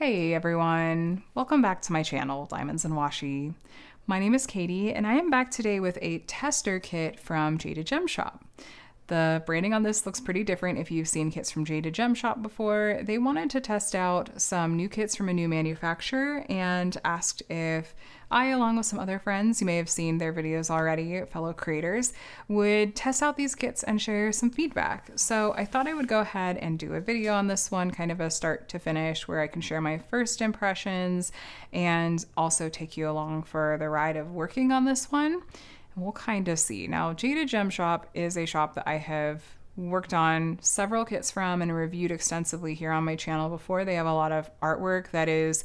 Hey everyone, welcome back to my channel, Diamonds and Washi. My name is Katie and I am back today with a tester kit from Jaded Gem Shop. The branding on this looks pretty different if you've seen kits from Jaded Gem Shop before. They wanted to test out some new kits from a new manufacturer and asked if I, along with some other friends, you may have seen their videos already, fellow creators, would test out these kits and share some feedback. So I thought I would go ahead and do a video on this one, kind of a start to finish, where I can share my first impressions and also take you along for the ride of working on this one. And we'll kind of see. Now, Jaded Gem Shop is a shop that I have worked on several kits from and reviewed extensively here on my channel before. They have a lot of artwork that is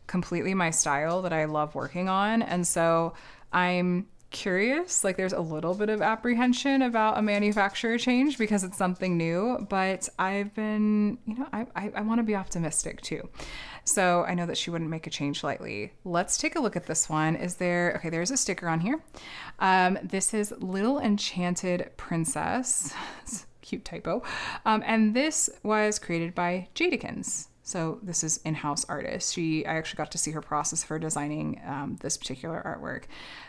completely my style that I love working on. And so I'm curious, like there's a little bit of apprehension about a manufacturer change because it's something new, but I've been, I want to be optimistic too. So I know that she wouldn't make a change lightly. Let's take a look at this one. There's a sticker on here. This is Lil Enchanted Princess. It's a cute typo. And this was created by Jadeikins. So this is in-house artist. I actually got to see her process for designing this particular artwork.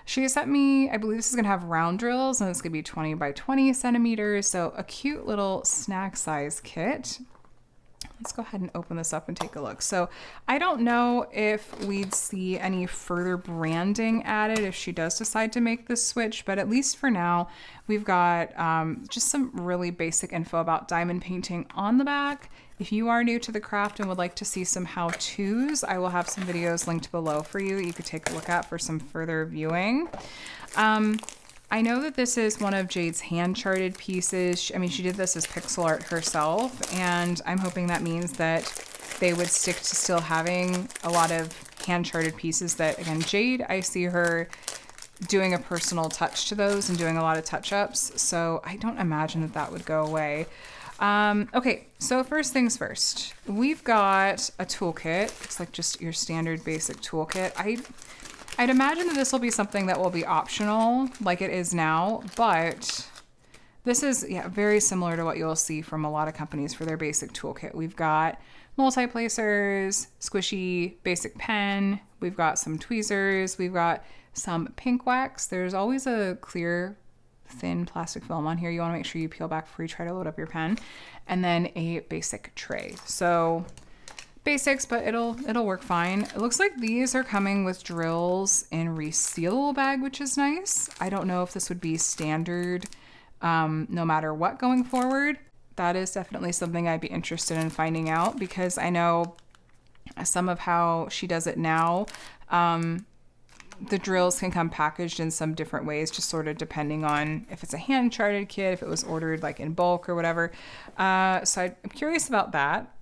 She sent me, I believe this is gonna have round drills and it's gonna be 20 by 20 centimeters. So a cute little snack size kit. Let's go ahead and open this up and take a look. So I don't know if we'd see any further branding added if she does decide to make this switch, but at least for now, we've got just some really basic info about diamond painting on the back. If you are new to the craft and would like to see some how-tos, I will have some videos linked below for you that you could take a look at for some further viewing. I know that this is one of Jade's hand-charted pieces. She did this as pixel art herself, and I'm hoping that means that they would stick to still having a lot of hand-charted pieces that, again, Jade, I see her doing a personal touch to those and doing a lot of touch-ups, so I don't imagine that that would go away. Okay, so first things first. We've got a toolkit. It's like just your standard basic toolkit. I'd imagine that this will be something that will be optional like it is now, but this is very similar to what you'll see from a lot of companies for their basic toolkit. We've got multi-placers, squishy basic pen, we've got some tweezers, we've got some pink wax. There's always a clear thin plastic film on here. You want to make sure you peel back before you try to load up your pen, and then a basic tray. So basics, but it'll work fine. It looks like these are coming with drills in resealable bag, which is nice. I don't know if this would be standard no matter what going forward. That is definitely something I'd be interested in finding out, because I know some of how she does it now. The drills can come packaged in some different ways, just sort of depending on if it's a hand-charted kit, if it was ordered like in bulk or whatever. So I'm curious about that.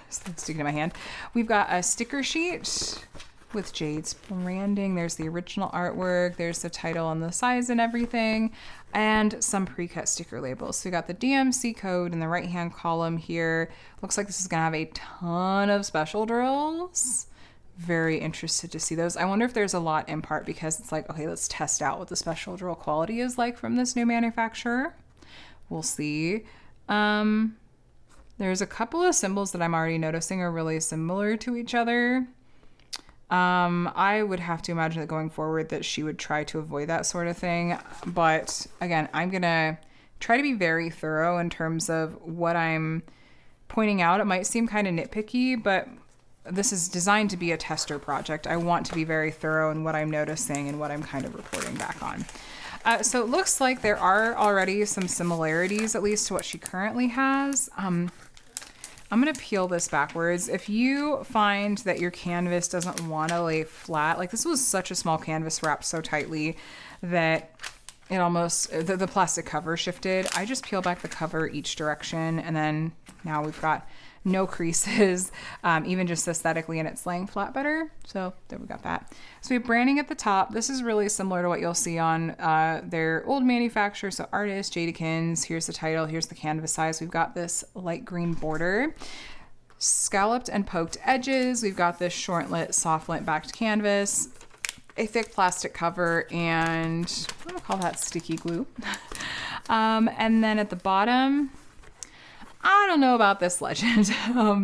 Sticking to my hand. We've got a sticker sheet with Jade's branding. There's the original artwork. There's the title and the size and everything, and some pre-cut sticker labels. So we got the DMC code in the right-hand column here. Looks like this is gonna have a ton of special drills. Very interested to see those. I wonder if there's a lot, in part because it's like, okay, let's test out what the special drill quality is like from this new manufacturer. We'll see. There's a couple of symbols that I'm already noticing are really similar to each other. I would have to imagine that going forward that she would try to avoid that sort of thing. But again, I'm gonna try to be very thorough in terms of what I'm pointing out. It might seem kind of nitpicky, but this is designed to be a tester project. I want to be very thorough in what I'm noticing and what I'm kind of reporting back on. So it looks like there are already some similarities, at least to what she currently has. I'm gonna peel this backwards. If you find that your canvas doesn't wanna lay flat, like this was such a small canvas wrapped so tightly that it almost, the plastic cover shifted. I just peel back the cover each direction, and then now we've got no creases, even just aesthetically, and it's laying flat better. So there we got that. So we have branding at the top. This is really similar to what you'll see on their old manufacturer. So artist, Jadeikins, here's the title, here's the canvas size. We've got this light green border, scalloped and poked edges. We've got this short lit, soft lit backed canvas, a thick plastic cover, and I'm gonna call that sticky glue. And then at the bottom, I don't know about this legend.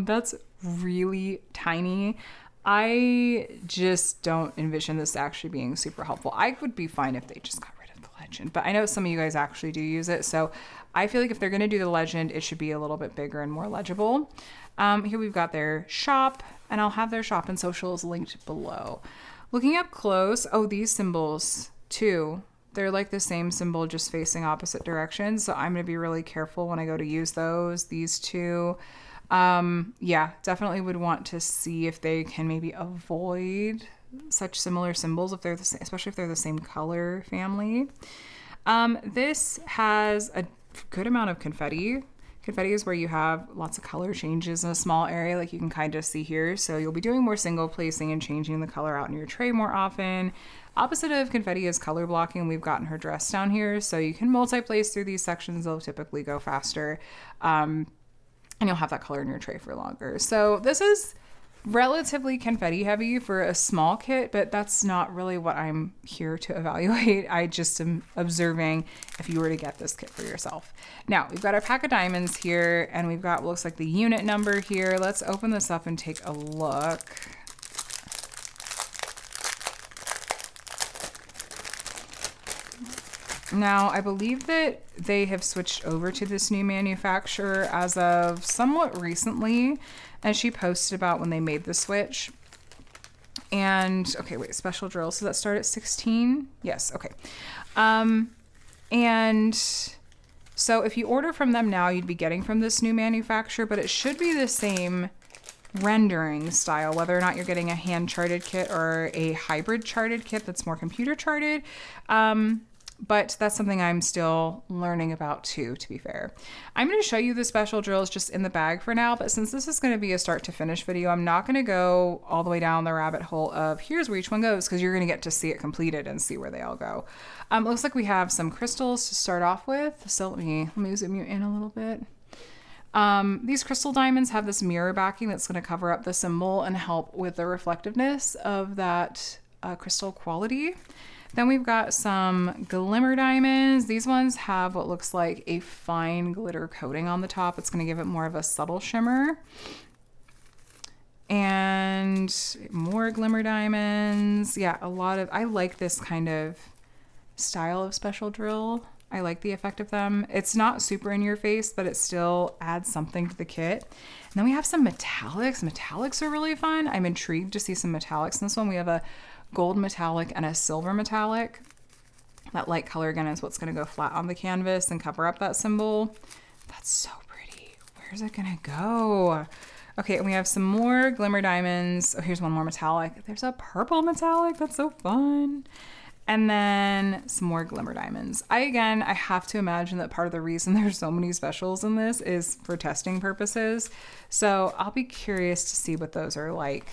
That's really tiny. I just don't envision this actually being super helpful. I would be fine if they just got rid of the legend, but I know some of you guys actually do use it. So I feel like if they're going to do the legend, it should be a little bit bigger and more legible. Here we've got their shop, and I'll have their shop and socials linked below. Looking up close, oh, these symbols too. They're like the same symbol, just facing opposite directions. So I'm going to be really careful when I go to use those. These two, yeah, definitely would want to see if they can maybe avoid such similar symbols if they're the same, especially if they're the same color family. This has a good amount of confetti. Confetti is where you have lots of color changes in a small area, like you can kind of see here. So you'll be doing more single placing and changing the color out in your tray more often. Opposite of confetti is color blocking. We've gotten her dress down here, so you can multi-place through these sections. They'll typically go faster, and you'll have that color in your tray for longer. So this is relatively confetti heavy for a small kit, but that's not really what I'm here to evaluate. I just am observing if you were to get this kit for yourself. Now we've got our pack of diamonds here, and we've got what looks like the unit number here. Let's open this up and take a look. Now, I believe that they have switched over to this new manufacturer as of somewhat recently, and she posted about when they made the switch. And, okay, wait, special drills. So that start at 16? Yes, okay. And so if you order from them now, you'd be getting from this new manufacturer, but it should be the same rendering style, whether or not you're getting a hand charted kit or a hybrid charted kit that's more computer charted. But that's something I'm still learning about too, to be fair. I'm going to show you the special drills just in the bag for now, but since this is going to be a start to finish video, I'm not going to go all the way down the rabbit hole of here's where each one goes, because you're going to get to see it completed and see where they all go. It looks like we have some crystals to start off with. So let me zoom you in a little bit. These crystal diamonds have this mirror backing that's going to cover up the symbol and help with the reflectiveness of that crystal quality. Then we've got some glimmer diamonds. These ones have what looks like a fine glitter coating on the top. It's going to give it more of a subtle shimmer. And more glimmer diamonds. Yeah, I like this kind of style of special drill. I like the effect of them. It's not super in your face, but it still adds something to the kit. And then we have some metallics. Metallics are really fun. I'm intrigued to see some metallics in this one. We have a gold metallic and a silver metallic. That light color again is what's going to go flat on the canvas and cover up that symbol. That's so pretty. Where's it going to go? Okay, and we have some more glimmer diamonds. Oh, here's one more metallic. There's a purple metallic. That's so fun. And then some more glimmer diamonds. I have to imagine that part of the reason there's so many specials in this is for testing purposes. So I'll be curious to see what those are like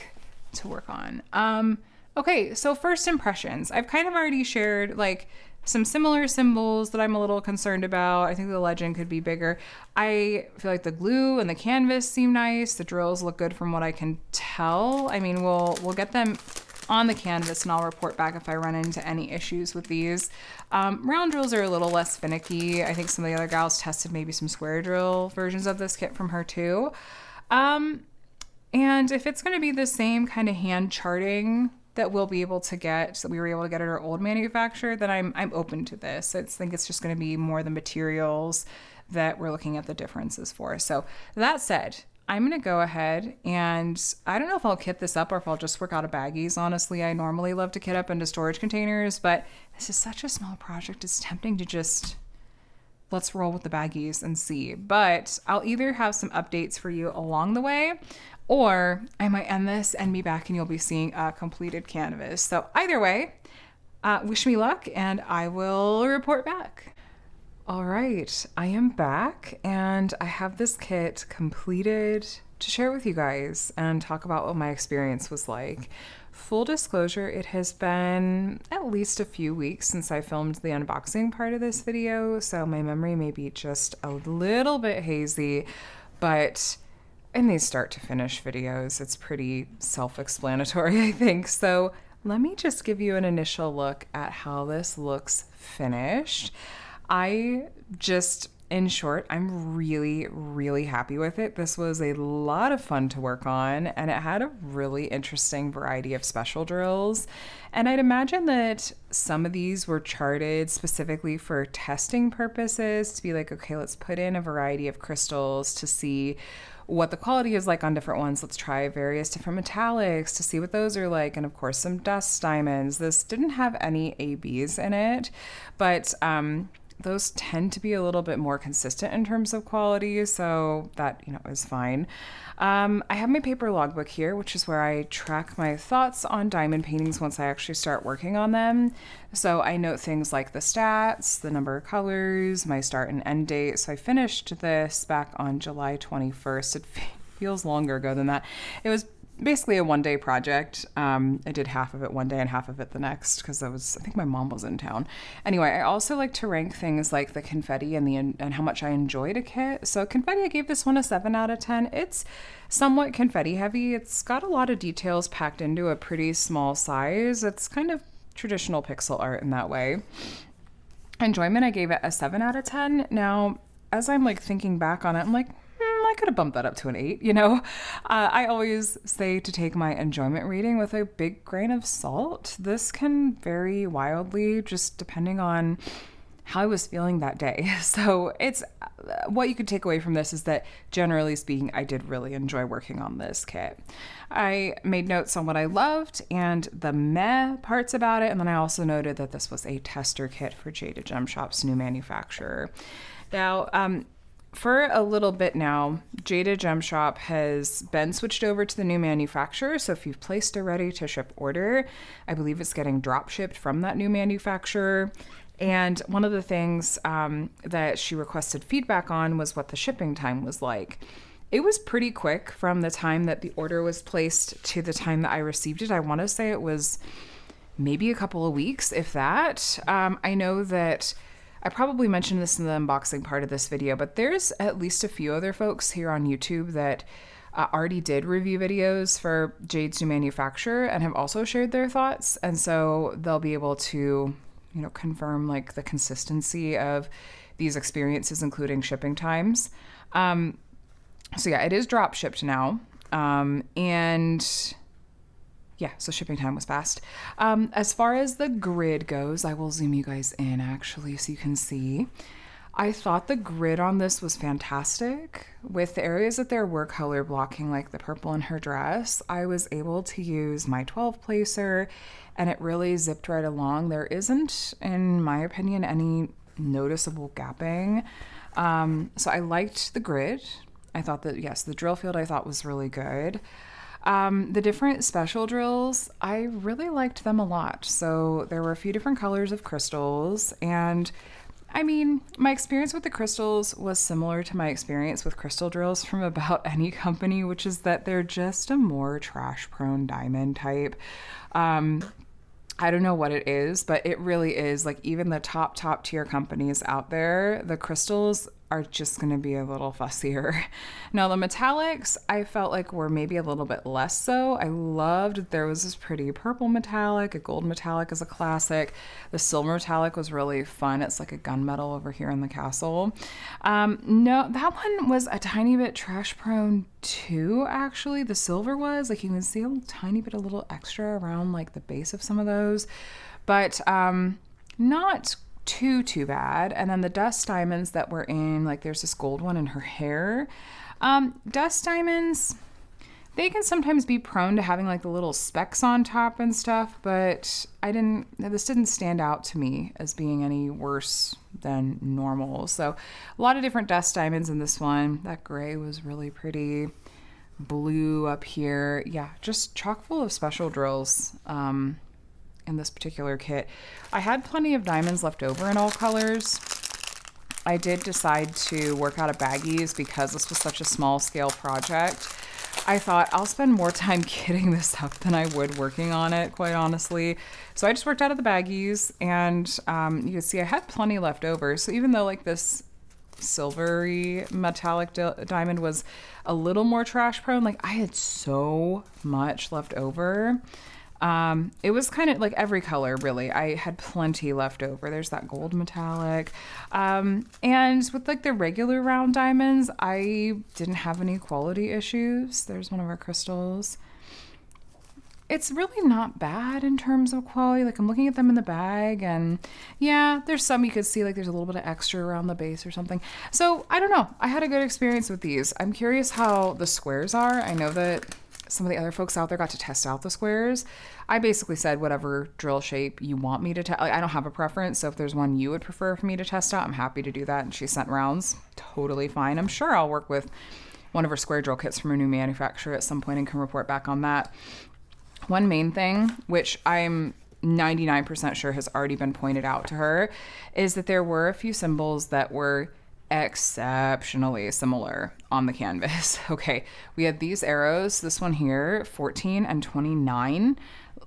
to work on. Okay, so first impressions. I've kind of already shared like some similar symbols that I'm a little concerned about. I think the legend could be bigger. I feel like the glue and the canvas seem nice. The drills look good from what I can tell. I mean, we'll get them on the canvas and I'll report back if I run into any issues with these. Round drills are a little less finicky. I think some of the other gals tested maybe some square drill versions of this kit from her too. And if it's going to be the same kind of hand charting that we'll be able to get, so we were able to get at our old manufacturer, then I'm open to this. I think it's just going to be more the materials that we're looking at the differences for. So that said, I'm going to go ahead and I don't know if I'll kit this up or if I'll just work out of baggies. Honestly, I normally love to kit up into storage containers, but this is such a small project. It's tempting to just let's roll with the baggies and see. But I'll either have some updates for you along the way, or I might end this and be back and you'll be seeing a completed canvas. So either way, wish me luck and I will report back. All right, I am back and I have this kit completed to share with you guys and talk about what my experience was like. Full disclosure, it has been at least a few weeks since I filmed the unboxing part of this video, so my memory may be just a little bit hazy, but in these start to finish videos, it's pretty self-explanatory, I think. So let me just give you an initial look at how this looks finished. I just In short, I'm really, really happy with it. This was a lot of fun to work on, and it had a really interesting variety of special drills. And I'd imagine that some of these were charted specifically for testing purposes to be like, okay, let's put in a variety of crystals to see what the quality is like on different ones. Let's try various different metallics to see what those are like. And of course, some dust diamonds. This didn't have any ABs in it, but those tend to be a little bit more consistent in terms of quality, so that, is fine. I have my paper logbook here, which is where I track my thoughts on diamond paintings once I actually start working on them. So I note things like the stats, the number of colors, my start and end date. So I finished this back on July 21st. It feels longer ago than that. It was basically a one-day project. I did half of it one day and half of it the next because I think my mom was in town. Anyway, I also like to rank things like the confetti and how much I enjoyed a kit. So confetti, I gave this one a 7 out of 10. It's somewhat confetti heavy. It's got a lot of details packed into a pretty small size. It's kind of traditional pixel art in that way. Enjoyment, I gave it a 7 out of 10. Now, as I'm like thinking back on it, I'm like, I could have bumped that up to an 8, I always say to take my enjoyment rating with a big grain of salt. This can vary wildly just depending on how I was feeling that day. So it's what you could take away from this is that generally speaking, I did really enjoy working on this kit. I made notes on what I loved and the meh parts about it. And then I also noted that this was a tester kit for Jaded Gem Shop's new manufacturer. Now, for a little bit now, Jaded Gem Shop has been switched over to the new manufacturer. So if you've placed a ready to ship order, I believe it's getting drop shipped from that new manufacturer. And one of the things that she requested feedback on was what the shipping time was like. It was pretty quick from the time that the order was placed to the time that I received it. I want to say it was maybe a couple of weeks, if that. I know that I probably mentioned this in the unboxing part of this video, but there's at least a few other folks here on YouTube that already did review videos for Jade's new manufacturer and have also shared their thoughts. And so they'll be able to, confirm like the consistency of these experiences, including shipping times. So yeah, it is drop shipped now. So shipping time was fast. As far as the grid goes, I will zoom you guys in actually so you can see. I thought the grid on this was fantastic. With the areas that there were color blocking, like the purple in her dress, I was able to use my 12 placer and it really zipped right along. There isn't, in my opinion, any noticeable gapping. So I liked the grid. I thought that, yes, the drill field I thought was really good. The different special drills, I really liked them a lot. So there were a few different colors of crystals, and I mean, my experience with the crystals was similar to my experience with crystal drills from about any company, which is that they're just a more trash-prone diamond type. I don't know what it is, but it really is like even the top tier companies out there, the crystals are just going to be a little fussier. Now the metallics I felt like were maybe a little bit less so. I loved that there was this pretty purple metallic, a gold metallic is a classic. The silver metallic was really fun. It's like a gunmetal over here in the castle. No, that one was a tiny bit trash prone too, actually. The silver was, like you can see a tiny bit, a little extra around like the base of some of those, but not too bad. And then the dust diamonds that were in, like there's this gold one in her hair. Dust diamonds, they can sometimes be prone to having like the little specks on top and stuff, but this didn't stand out to me as being any worse than normal. So a lot of different dust diamonds in this one. That gray was really pretty. Blue up here. Yeah, just chock full of special drills. In this particular kit. I had plenty of diamonds left over in all colors. I did decide to work out of baggies because this was such a small scale project. I thought I'll spend more time kitting this up than I would working on it, quite honestly. So I just worked out of the baggies, and you can see I had plenty left over. So even though like this silvery metallic diamond was a little more trash prone, like I had so much left over. It was kind of like every color, really. I had plenty left over. There's that gold metallic. And with like the regular round diamonds, I didn't have any quality issues. There's one of our crystals. It's really not bad in terms of quality. Like I'm looking at them in the bag and yeah, there's some you could see like there's a little bit of extra around the base or something. So I don't know. I had a good experience with these. I'm curious how the squares are. I know that some of the other folks out there got to test out the squares. I basically said whatever drill shape you want me to test. Like, I don't have a preference. So if there's one you would prefer for me to test out, I'm happy to do that. And she sent rounds. Totally fine. I'm sure I'll work with one of her square drill kits from a new manufacturer at some point and can report back on that. One main thing, which I'm 99% sure has already been pointed out to her, is that there were a few symbols that were exceptionally similar on the canvas. Okay, we had these arrows, this one here, 14 and 29,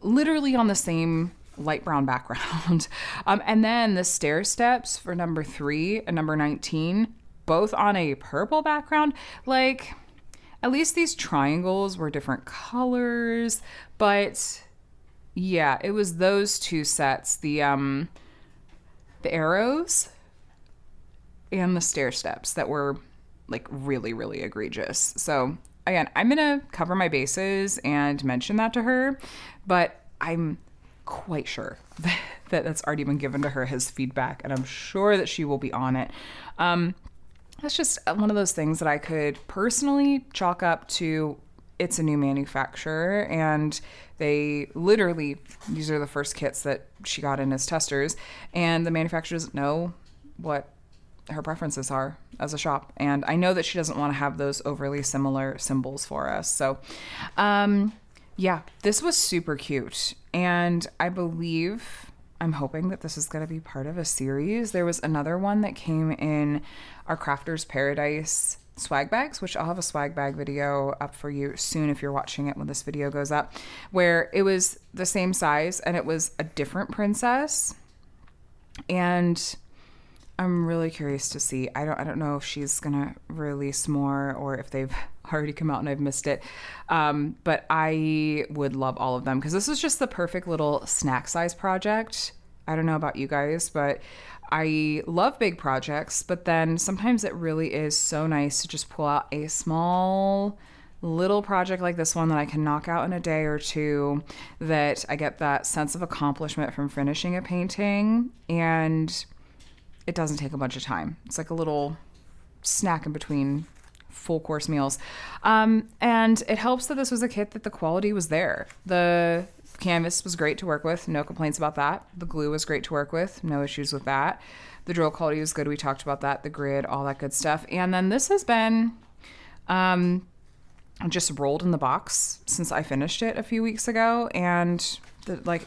literally on the same light brown background. And then the stair steps for number 3 and number 19, both on a purple background. Like, at least these triangles were different colors, but yeah, it was those two sets, the arrows and the stair steps that were like really, really egregious. So again, I'm going to cover my bases and mention that to her, but I'm quite sure that that's already been given to her as feedback, and I'm sure that she will be on it. That's just one of those things that I could personally chalk up to it's a new manufacturer, and they literally, these are the first kits that she got in as testers, and the manufacturers know what her preferences are as a shop. And I know that she doesn't want to have those overly similar symbols for us. So, yeah, this was super cute. And I'm hoping that this is going to be part of a series. There was another one that came in our Crafter's Paradise swag bags, which I'll have a swag bag video up for you soon if you're watching it when this video goes up, where it was the same size and it was a different princess. And I'm really curious to see. I don't know if she's gonna release more or if they've already come out and I've missed it. But I would love all of them because this is just the perfect little snack size project. I don't know about you guys, but I love big projects, but then sometimes it really is so nice to just pull out a small little project like this one that I can knock out in a day or two, that I get that sense of accomplishment from finishing a painting, and it doesn't take a bunch of time. It's like a little snack in between full course meals. And it helps that this was a kit that the quality was there. The canvas was great to work with. No complaints about that. The glue was great to work with. No issues with that. The drill quality was good. We talked about that. The grid, all that good stuff. And then this has been just rolled in the box since I finished it a few weeks ago. And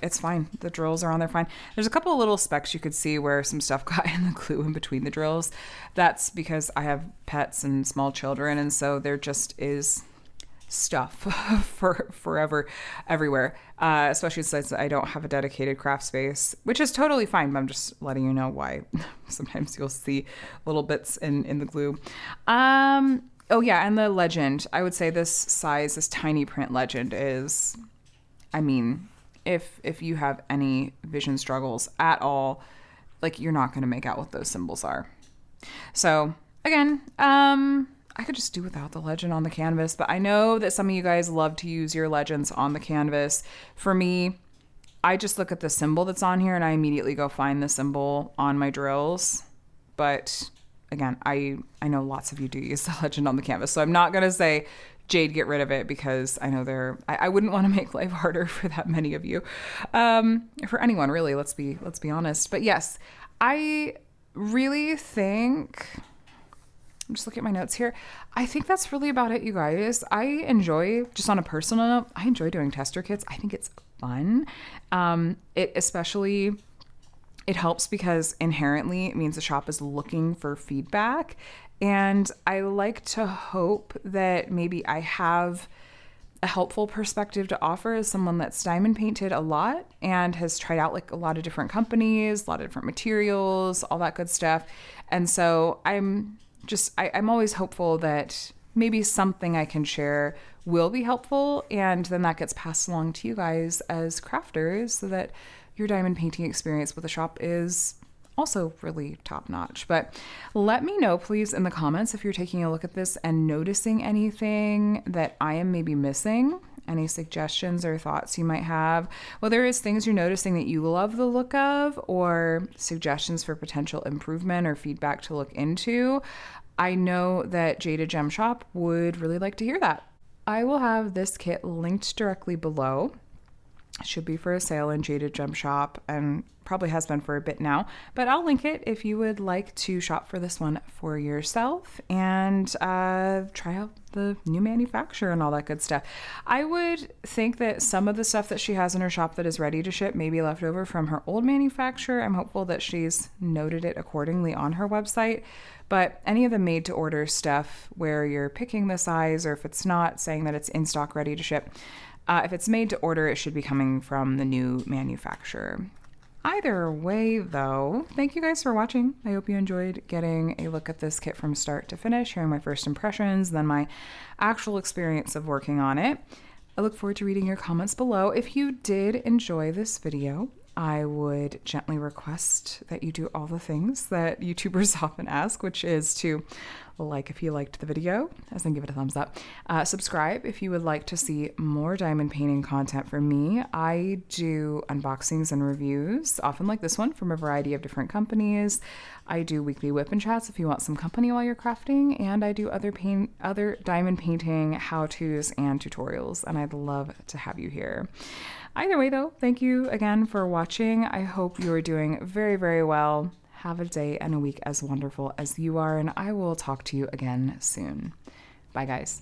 it's fine. The drills are on there fine. There's a couple of little specks you could see where some stuff got in the glue in between the drills. That's because I have pets and small children, and so there just is stuff for forever everywhere, especially since I don't have a dedicated craft space, which is totally fine, but I'm just letting you know why sometimes you'll see little bits in the glue. Oh yeah, and the legend. I would say this size, this tiny print legend is, I mean, if you have any vision struggles at all, like, you're not going to make out what those symbols are. So again, I could just do without the legend on the canvas, but I know that some of you guys love to use your legends on the canvas. For me, I just look at the symbol that's on here and I immediately go find the symbol on my drills. But again, I know lots of you do use the legend on the canvas, so I'm not going to say, Jade, get rid of it, because I know I wouldn't want to make life harder for that many of you. For anyone, really, let's be honest. But yes, I really think, I'm just looking at my notes here, I think that's really about it, you guys. I enjoy, just on a personal note, I enjoy doing tester kits. I think it's fun. It helps because inherently it means the shop is looking for feedback. And I like to hope that maybe I have a helpful perspective to offer as someone that's diamond painted a lot and has tried out like a lot of different companies, a lot of different materials, all that good stuff. And so I'm always hopeful that maybe something I can share will be helpful, and then that gets passed along to you guys as crafters so that your diamond painting experience with the shop is also really top notch. But let me know, please, in the comments if you're taking a look at this and noticing anything that I am maybe missing, any suggestions or thoughts you might have, whether it's things you're noticing that you love the look of or suggestions for potential improvement or feedback to look into. I know that Jaded Gem Shop would really like to hear that. I will have this kit linked directly below. It should be for a sale in Jaded Gem Shop and probably has been for a bit now, but I'll link it if you would like to shop for this one for yourself and try out the new manufacturer and all that good stuff. I would think that some of the stuff that she has in her shop that is ready to ship may be left over from her old manufacturer. I'm hopeful that she's noted it accordingly on her website, but any of the made to order stuff where you're picking the size, or if it's not, saying that it's in stock ready to ship, if it's made to order, it should be coming from the new manufacturer. Either way, though, thank you guys for watching. I hope you enjoyed getting a look at this kit from start to finish, hearing my first impressions, then my actual experience of working on it. I look forward to reading your comments below. If you did enjoy this video, I would gently request that you do all the things that YouTubers often ask, which is to like if you liked the video, as then give it a thumbs up. Subscribe if you would like to see more diamond painting content from me. I do unboxings and reviews, often like this one, from a variety of different companies. I do weekly whip and chats if you want some company while you're crafting, and I do other diamond painting how-tos and tutorials, and I'd love to have you here. Either way, though, thank you again for watching. I hope you're doing very, very well. Have a day and a week as wonderful as you are, and I will talk to you again soon. Bye, guys.